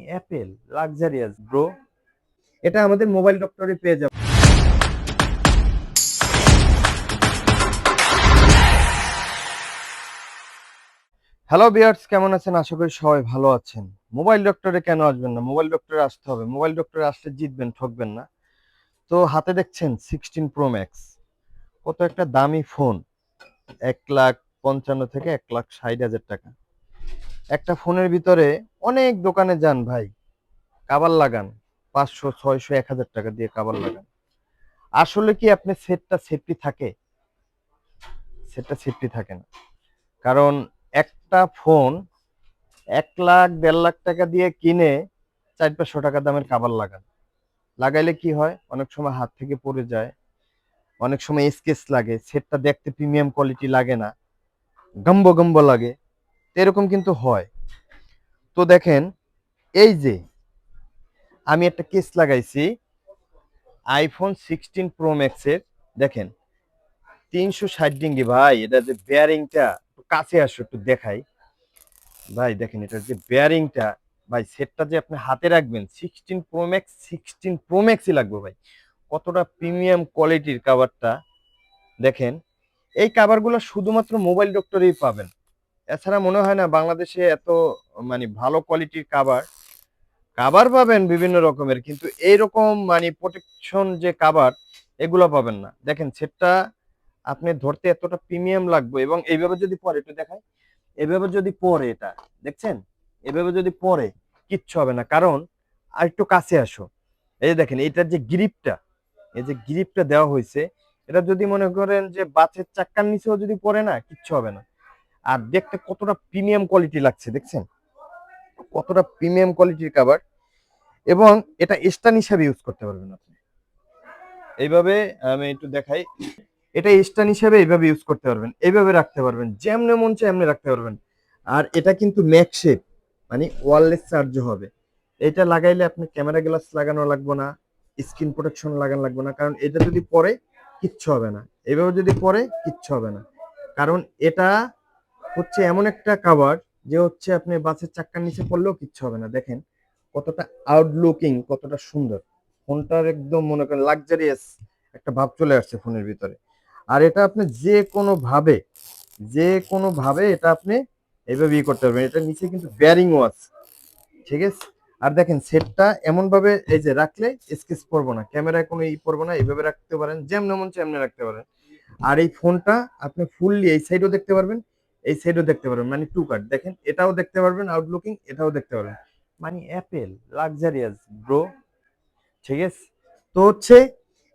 Apple luxurious bro, এটা আমাদের mobile ডক্টরে পেয়ে যাবে। হ্যালো ভিউয়ার্স, কেমন আছেন? আশা করি সবাই ভালো আছেন। মোবাইল ডক্টরে কেন আসবেন না? মোবাইল ডক্টরে আসতে হবে। মোবাইল ডক্টরে আসলে জিতবেন, ঠকবেন না। তো হাতে দেখছেন 16 প্রো ম্যাক্স, কত একটা দামি ফোন, 1,55,000 থেকে 1,60,000 টাকা। একটা ফোনের ভিতরে অনেক দোকানে যান ভাই, কাভার লাগান 500, 600, 1,000 টাকা দিয়ে কাভার লাগান। আসলে কি আপনি সেটটা সেফটি থাকে? সেটটা সেফটি থাকে না। কারণ একটা ফোন 1,00,000, 1,50,000 টাকা দিয়ে কিনে 400-500 টাকা দামের কাভার লাগান। লাগাইলে কি হয়? অনেক সময় হাত থেকে পড়ে যায়, অনেক সময় স্কেচ লাগে, সেটটা দেখতে প্রিমিয়াম কোয়ালিটি লাগে না, গম্ব গম্ব লাগে। এরকম কিন্তু হয়। তো দেখেন, এই যে আমি একটা কেস লাগাইছি আইফোন 16 প্রো ম্যাক্সের, দেখেন 360 ডিগ্রি ভাই। এটা যে বেয়ারিংটা, কাছে আসো একটু দেখাই ভাই। দেখেন এটার যে বেয়ারিংটা ভাই, সেটটা যে আপনি হাতে রাখবেন 16 প্রো ম্যাক্স, 16 প্রো ম্যাক্সই লাগবে ভাই। কতটা প্রিমিয়াম কোয়ালিটির কাভারটা দেখেন। এই কাভারগুলো শুধুমাত্র মোবাইল ডক্টরেই পাবেন। এছাড়া মনে হয় না বাংলাদেশে এত ভালো কোয়ালিটির কাভার কাভার পাবেন বিভিন্ন রকমের, কিন্তু এইরকম প্রোটেকশন যে কাভার, এগুলো পাবেন না। দেখেন সেটটা আপনি ধরতে এতটা প্রিমিয়াম লাগবে, এবং এইভাবে যদি পরে একটু দেখায়, এভাবে যদি পরে, এটা দেখছেন, এভাবে যদি পরে কিচ্ছু হবে না। কারণ আর একটু কাছে আসো, এই যে দেখেন এটার যে গ্রিপটা, এই যে গ্রিপটা দেওয়া হয়েছে, এটা যদি মনে করেন যে বাসের চাক্কার নিচেও যদি পড়ে না, কিচ্ছু হবে না। আর দেখতে কতটা প্রিমিয়াম কোয়ালিটি লাগছে, দেখছেন কতটা প্রিমিয়াম কোয়ালিটির কাভার। এবং এটা স্ট্যান্ড হিসাবে ইউজ করতে পারবেন আপনি। এইভাবে আমি একটু দেখাই, এটা স্ট্যান্ড হিসাবে এইভাবে ইউজ করতে পারবেন, এইভাবে রাখতে পারবেন, যেমনে মন চায় এমনি রাখতে পারবেন। আর এটা কিন্তু ম্যাগসেফ, ওয়্যারলেস চার্জ হবে। এটা লাগাইলে আপনি ক্যামেরা গ্লাস লাগানো লাগবে না, স্ক্রিন প্রোটেকশন লাগানো লাগবে না। কারণ এটা যদি পরে কিচ্ছু হবে না, এইভাবে যদি পরে কিচ্ছু হবে না। কারণ এটা হচ্ছে এমন একটা কাভার যে হচ্ছে আপনি বাসের চাক্কার নিচে পড়লেও কিচ্ছু হবে না। দেখেন কতটা আউটলুকিং, কতটা সুন্দর ফোনটার, একদম মনে করেন লাক্সারিয়াস একটা ভাব চলে আসছে ফোনের ভিতরে। আর এটা আপনি যে কোনো ভাবে এটা আপনি এইভাবে করতে পারবেন। এটা নিচে কিন্তু বেয়ারিংও আছে, ঠিক আছে। আর দেখেন সেটটা এমন ভাবে এই যে রাখলে স্কেচ পড়বো না, ক্যামেরায় কোনো পড়বো না, এইভাবে রাখতে পারেন, যেমন মন চায় এমনি রাখতে পারেন। আর এই ফোনটা আপনি ফুললি এই সাইডও দেখতে পারবেন, এই সাইডও দেখতে পারবেন, টু কাট। দেখেন এটাও দেখতে পারবেন আউটলুকিং, এটাও দেখতে পারবেন। অ্যাপেল লাক্সারিয়াস ব্রো, ঠিক আছে। তো হচ্ছে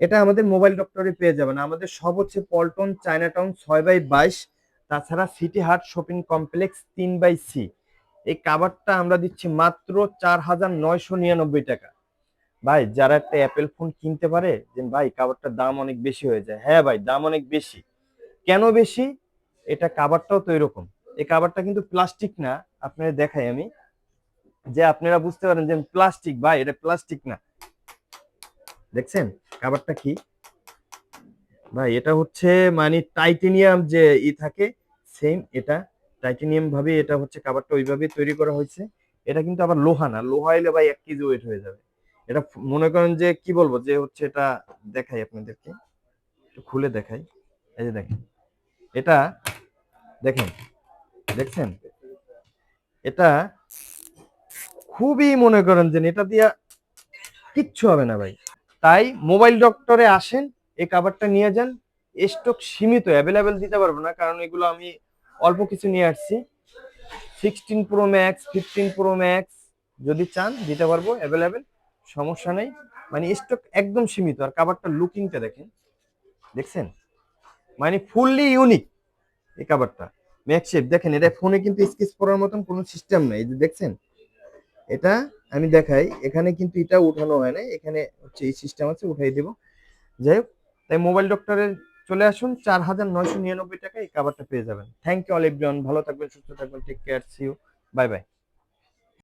এটা আমাদের মোবাইল ডক্টরে পেয়ে যাবেন। আমাদের সব হচ্ছে পল্টন, চায়নাটাউন 6/22, তাছাড়া সিটি হাট শপিং কমপ্লেক্স 3/C। এই কাভারটা আমরা দিচ্ছি মাত্র 4,999 টাকা। ভাই যারা একটা অ্যাপেল ফোন কিনতে পারে, যে ভাই কাভারটার দাম অনেক বেশি হয়ে যায়, হ্যাঁ ভাই দাম অনেক বেশি। কেন বেশি? এটা কাভারটাও তো এরকম। এই কাভারটা কিন্তু প্লাস্টিক না, আপনাদের দেখাই আমি, যে আপনারা বুঝতে পারেন যে প্লাস্টিক। ভাই এটা প্লাস্টিক না, দেখছেন কাভারটা কি ভাই? এটা হচ্ছে টাইটেনিয়াম যে থাকে, সেম এটা টাইটেনিয়াম ভাবে এটা হচ্ছে কাভারটা ওইভাবে তৈরি করা হয়েছে। এটা কিন্তু আবার লোহা না, লোহা হইলে ভাই 1 কেজি ওয়েট হয়ে যাবে। এটা মনে করেন যে কি বলবো, যে হচ্ছে এটা দেখাই আপনাদেরকে, একটু খুলে দেখাই। এই যে দেখেন এটা, দেখেন, দেখছেন এটা খুবই, মনে করেন যে এটা দিয়া কিচ্ছু হবে না ভাই। তাই মোবাইল ডক্টরে আসেন, এই কাভারটা নিয়ে যান। স্টক সীমিত, অ্যাভেলেবেল দিতে পারবো না, কারণ এগুলো আমি অল্প কিছু নিয়ে আসছি। 16 প্রো ম্যাক্স, 15 প্রো ম্যাক্স যদি চান দিতে পারবো অ্যাভেলেবেল, সমস্যা নেই। স্টক একদম সীমিত। আর কাভারটার লুকিংটা দেখেন, দেখছেন ফুললি ইউনিক এই কাভারটা। ম্যাকশেপ দেখেন, এটা ফোনে কিন্তু স্কেচ করার মতন কোনো সিস্টেম নাই, এই যে দেখছেন। এটা আমি দেখাই, এখানে কিন্তু এটা উঠানো হয় না, এখানে হচ্ছে এই সিস্টেম আছে, উঠাই দেব। যাই হোক, তাই মোবাইল ডক্টরে চলে আসুন, 4,999 টাকা এই কাভারটা পেয়ে যাবেন। থ্যাংক ইউ অল এভরিওয়ান, ভালো থাকবেন, সুস্থ থাকবেন, take care, see you, bye by.